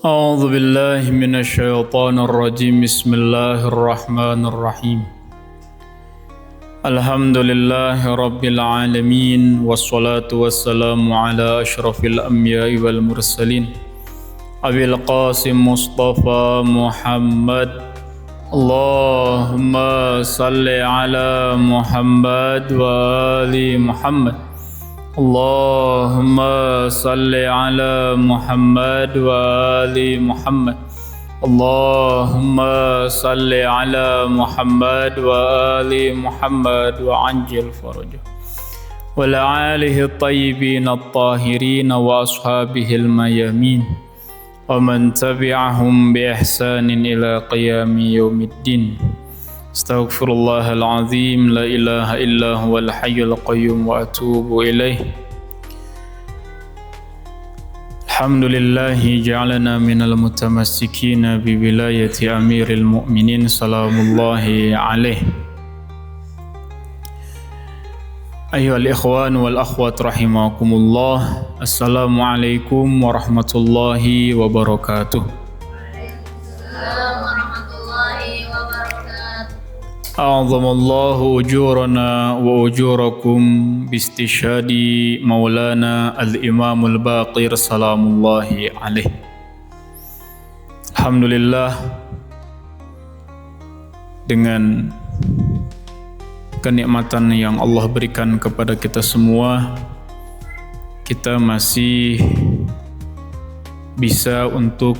أعوذ بالله من الشيطان الرجيم بسم الله الرحمن الرحيم الحمد لله رب العالمين والصلاة والسلام على أشرف الأنبياء والمرسلين أبي القاسم مصطفى محمد اللهم صل على محمد وآل محمد اللهم صل على محمد وآل محمد اللهم صل على محمد وآل محمد وعجل فرجه وعلى آله الطيبين الطاهرين وأصحابه الميامين ومن تبعهم بإحسان إلى قيام يوم الدين استغفر الله العظيم لا إله إلا هو الحي القيوم وأتوب إليه الحمد لله جعلنا من المتمسكين بولاية أمير المؤمنين سلام الله عليه أيها الإخوان والأخوات رحمكم الله السلام عليكم ورحمة الله وبركاته أعظم الله أجورنا وأجوركم باستشهاد مولانا الإمام الباقر سلام الله عليه. Alhamdulillah, dengan kenikmatan yang Allah berikan kepada kita semua, kita masih bisa untuk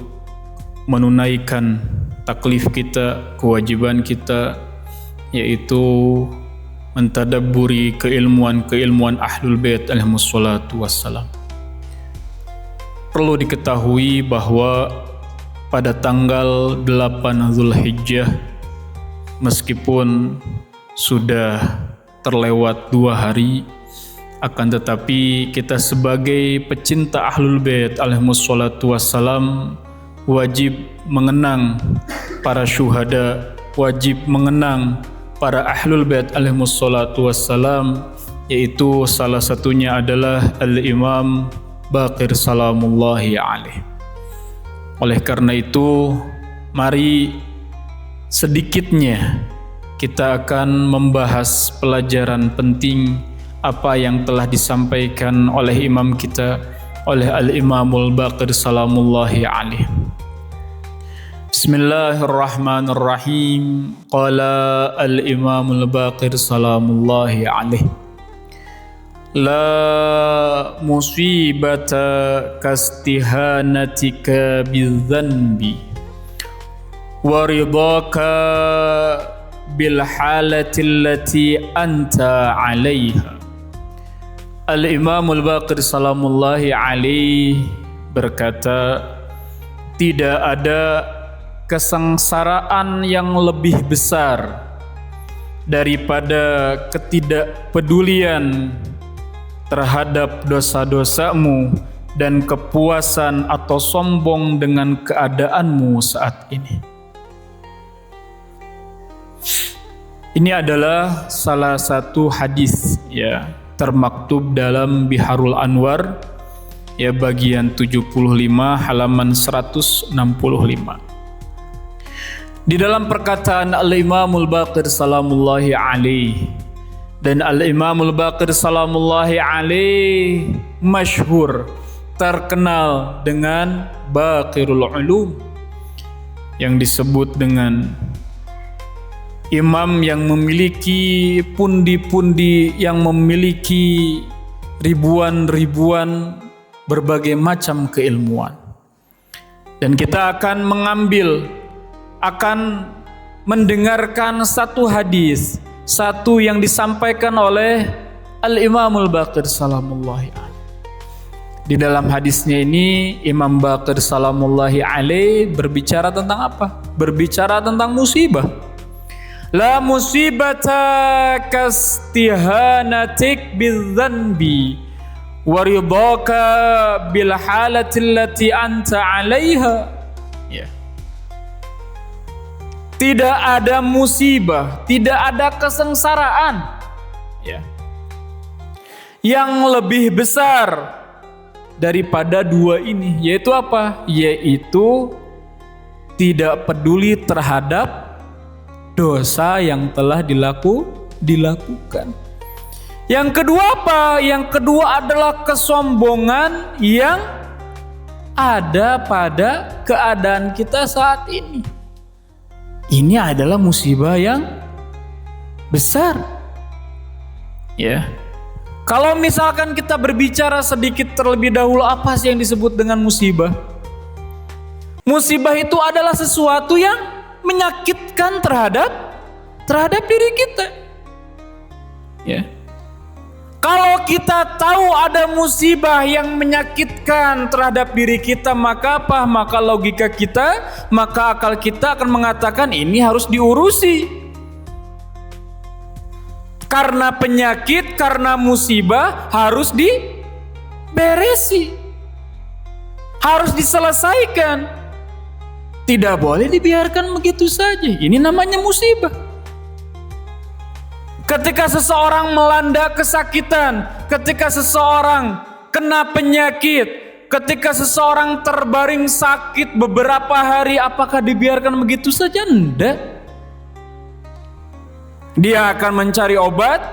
menunaikan taklif kita, kewajiban kita, yaitu mentadabburi keilmuan Ahlul Bait alaihimus salatu wassalam. Perlu diketahui bahwa pada tanggal 8 Zulhijjah, meskipun sudah terlewat 2 hari, akan tetapi kita sebagai pecinta Ahlul Bait alaihimus salatu wassalam wajib mengenang para syuhada, wajib mengenang para Ahlul Bait alaihimus salatu wassalam, yaitu salah satunya adalah Al-Imam Baqir salamullahi alaih. Oleh karena itu, mari sedikitnya kita akan membahas pelajaran penting apa yang telah disampaikan oleh imam kita, oleh Al-Imamul Baqir salamullahi alaih. Bismillahirrahmanirrahim. Qala al-Imamul Baqir salamullahi alaih. La musibata kastihanatika bidzanbi wa ridaka bil halati allati anta 'alaiha. Al-Imamul Baqir salamullahi alaih berkata, tidak ada kesengsaraan yang lebih besar daripada ketidakpedulian terhadap dosa-dosamu dan kepuasan atau sombong dengan keadaanmu saat ini. Ini adalah salah satu hadis termaktub dalam Biharul Anwar bagian 75 halaman 165. Di dalam perkataan Al-Imamul Baqir salamullahi alaih, dan Al-Imamul Baqir salamullahi alaih masyhur, terkenal dengan Baqirul Ulum, yang disebut dengan imam yang memiliki pundi-pundi, yang memiliki ribuan-ribuan berbagai macam keilmuan. Dan kita akan mendengarkan satu hadis, satu yang disampaikan oleh Al-Imamul Baqir salamullahi alaih. Di dalam hadisnya ini, Imam Baqir salamullahi alaih berbicara tentang apa? Berbicara tentang musibah. La musibata kastihanatik bidzanbi wa ridaka bil halati allati anta 'alaiha. Tidak ada musibah, tidak ada kesengsaraan yang lebih besar daripada dua ini, yaitu apa? Yaitu tidak peduli terhadap dosa yang telah dilakukan. Yang kedua apa? Yang kedua adalah kesombongan yang ada pada keadaan kita saat ini. Ini adalah musibah yang besar. Ya. Kalau misalkan kita berbicara sedikit terlebih dahulu, apa sih yang disebut dengan musibah? Musibah itu adalah sesuatu yang menyakitkan terhadap diri kita. Ya. Kalau kita tahu ada musibah yang menyakitkan terhadap diri kita, maka apa? Maka logika kita, maka akal kita akan mengatakan ini harus diurusi. Karena penyakit, karena musibah harus diberesi. Harus diselesaikan. Tidak boleh dibiarkan begitu saja. Ini namanya musibah. Ketika seseorang melanda kesakitan, ketika seseorang kena penyakit, ketika seseorang terbaring sakit beberapa hari, apakah dibiarkan begitu saja? Tidak. Dia akan mencari obat,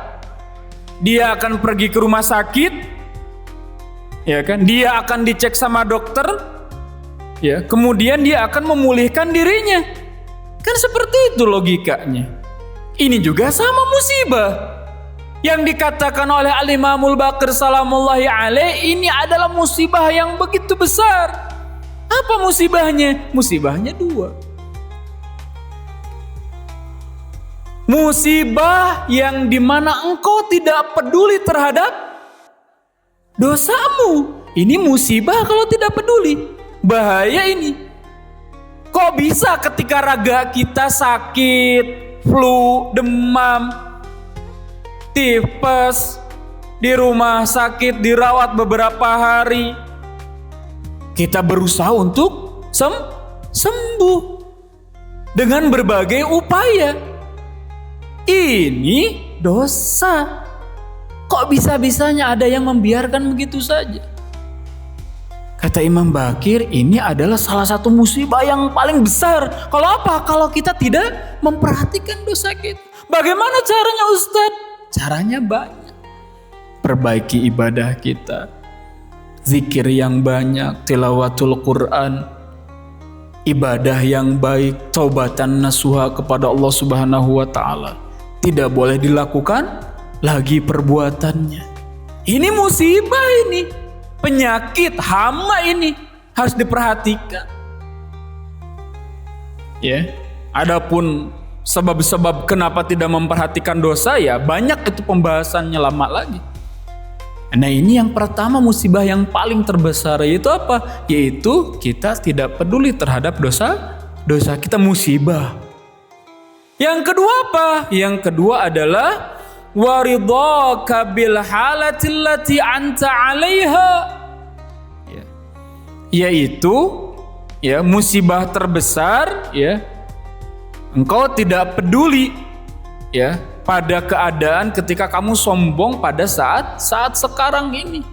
dia akan pergi ke rumah sakit, ya kan? Dia akan dicek sama dokter, ya. Kemudian dia akan memulihkan dirinya. Kan seperti itu logikanya. Ini juga sama musibah yang dikatakan oleh Al-Imamul Baqir salamullahi alaih. Ini adalah musibah yang begitu besar. Apa musibahnya? Musibahnya dua. Musibah yang dimana engkau tidak peduli terhadap dosamu. Ini musibah kalau tidak peduli. Bahaya ini. Kok bisa ketika raga kita sakit, flu, demam, tipes, di rumah sakit dirawat beberapa hari, kita berusaha untuk sembuh dengan berbagai upaya. Ini dosa. Kok bisa-bisanya ada yang membiarkan begitu saja? Kata Imam Baqir, ini adalah salah satu musibah yang paling besar. Kalau apa? Kalau kita tidak memperhatikan dosa kita. Bagaimana caranya, Ustadz? Caranya banyak. Perbaiki ibadah kita. Zikir yang banyak, tilawatul Quran, ibadah yang baik, taubatan nasuha kepada Allah Subhanahu wa taala. Tidak boleh dilakukan lagi perbuatannya. Ini musibah ini. Penyakit hama ini harus diperhatikan. Ya. Adapun sebab-sebab kenapa tidak memperhatikan dosa, ya banyak itu pembahasannya, lama lagi. Nah, ini yang pertama musibah yang paling terbesar, yaitu apa? Yaitu kita tidak peduli terhadap dosa kita, musibah. Yang kedua apa? Yang kedua adalah waridhaka bil halati allati anta 'alaiha. Ya. Yaitu ya musibah terbesar, ya. Engkau tidak peduli ya pada keadaan ketika kamu sombong pada saat sekarang ini.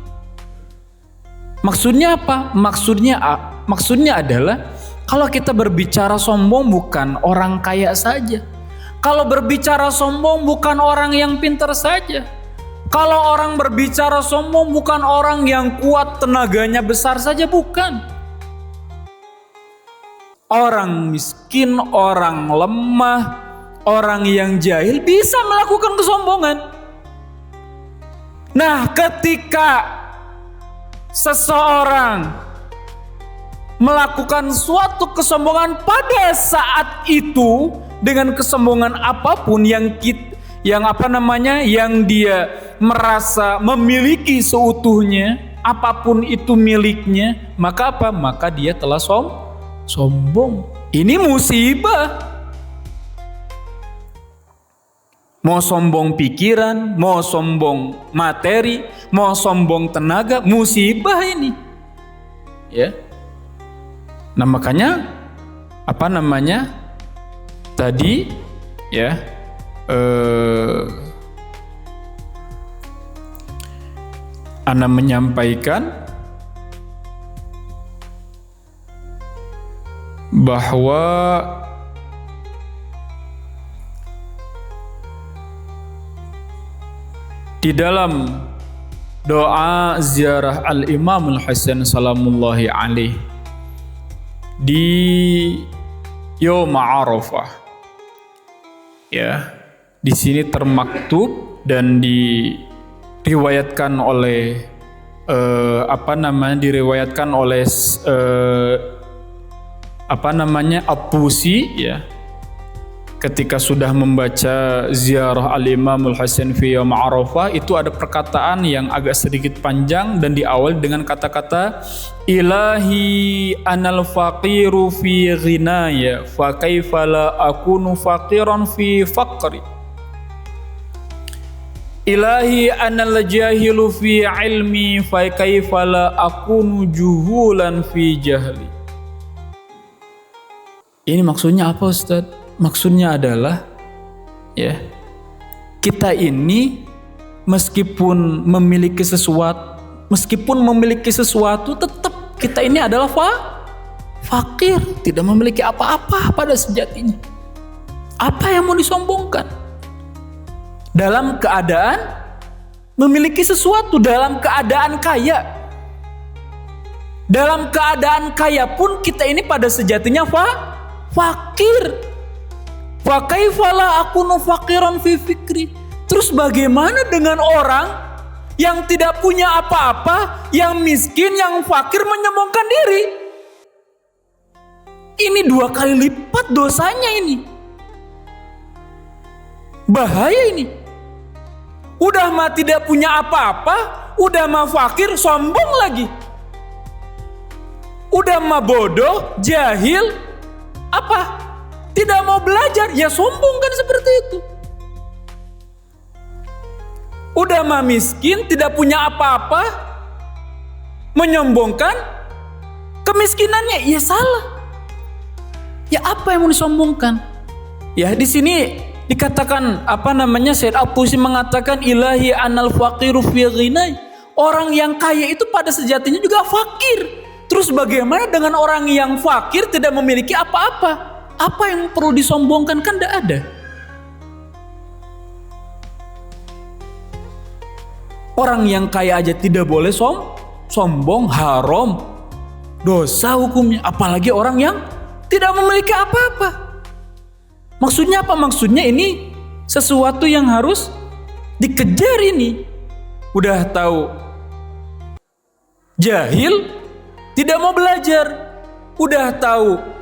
Maksudnya apa? Maksudnya adalah kalau kita berbicara sombong bukan orang kaya saja. Kalau berbicara sombong bukan orang yang pintar saja. Kalau orang berbicara sombong bukan orang yang kuat, tenaganya besar saja, bukan. Orang miskin, orang lemah, orang yang jahil bisa melakukan kesombongan. Nah, ketika seseorang melakukan suatu kesombongan pada saat itu dengan kesombongan apapun yang dia merasa memiliki seutuhnya, apapun itu miliknya, maka apa? Maka dia telah sombong. Ini musibah. Mau sombong pikiran, mau sombong materi, mau sombong tenaga, musibah ini. Ya. Nah, makanya tadi ya Ana menyampaikan bahwa di dalam doa ziarah Al-Imam Al-Hasan salamullahi alaih di Yaum Arafah, ya, di sini termaktub dan diriwayatkan oleh diriwayatkan oleh At-Tusi, ya, ketika sudah membaca ziarah Al-Imam Al-Hasan fi Yaum Arafah, itu ada perkataan yang agak sedikit panjang dan diawali dengan kata-kata ilahi anal faqiru fi ghinaya fa kaifa la akunu faqiran fi faqri, ilahi anal jahilu fi ilmi fa kaifa la akunu juhulan fi jahli. Ini maksudnya apa, Ustaz? Maksudnya adalah, ya, kita ini meskipun memiliki sesuatu tetap kita ini adalah fakir, tidak memiliki apa-apa pada sejatinya. Apa yang mau disombongkan? Dalam keadaan memiliki sesuatu, dalam keadaan kaya. Dalam keadaan kaya pun kita ini pada sejatinya fakir. Fa kaifa la akunu faqiran fi fikri. Terus bagaimana dengan orang yang tidak punya apa-apa, yang miskin, yang fakir, menyombongkan diri? Ini 2 kali lipat dosanya ini. Bahaya ini. Udah mah tidak punya apa-apa, udah mah fakir, sombong lagi. Udah mah bodoh, jahil, apa? Tidak mau belajar, ya sombong kan seperti itu. Udah mah miskin, tidak punya apa-apa, menyombongkan kemiskinannya, ya salah. Ya apa yang mau disombongkan? Ya di sini dikatakan Sayyid At-Tusi mengatakan ilahi anal faqiru fi ghinai. Orang yang kaya itu pada sejatinya juga fakir. Terus bagaimana dengan orang yang fakir tidak memiliki apa-apa? Apa yang perlu disombongkan? Kan tidak ada. Orang yang kaya aja tidak boleh sombong, haram, dosa hukumnya. Apalagi orang yang tidak memiliki apa-apa. Maksudnya apa? Maksudnya ini sesuatu yang harus dikejar ini. Udah tahu jahil, tidak mau belajar. Udah tahu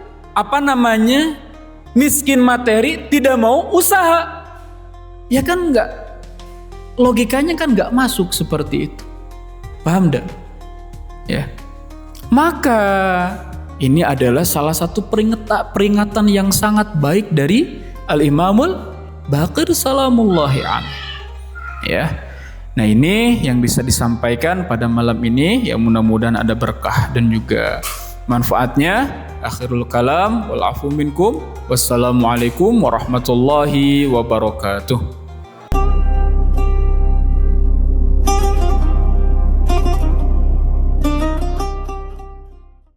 miskin materi, tidak mau usaha. Ya kan enggak, logikanya kan enggak masuk seperti itu. Paham enggak? Ya. Maka ini adalah salah satu peringatan yang sangat baik dari Al-Imamul Baqir salamullahi alaihi. Ya. Nah, ini yang bisa disampaikan pada malam ini, yang mudah-mudahan ada berkah dan juga manfaatnya. Akhirul kalam wal afu minkum. Wassalamualaikum warahmatullahi wabarakatuh.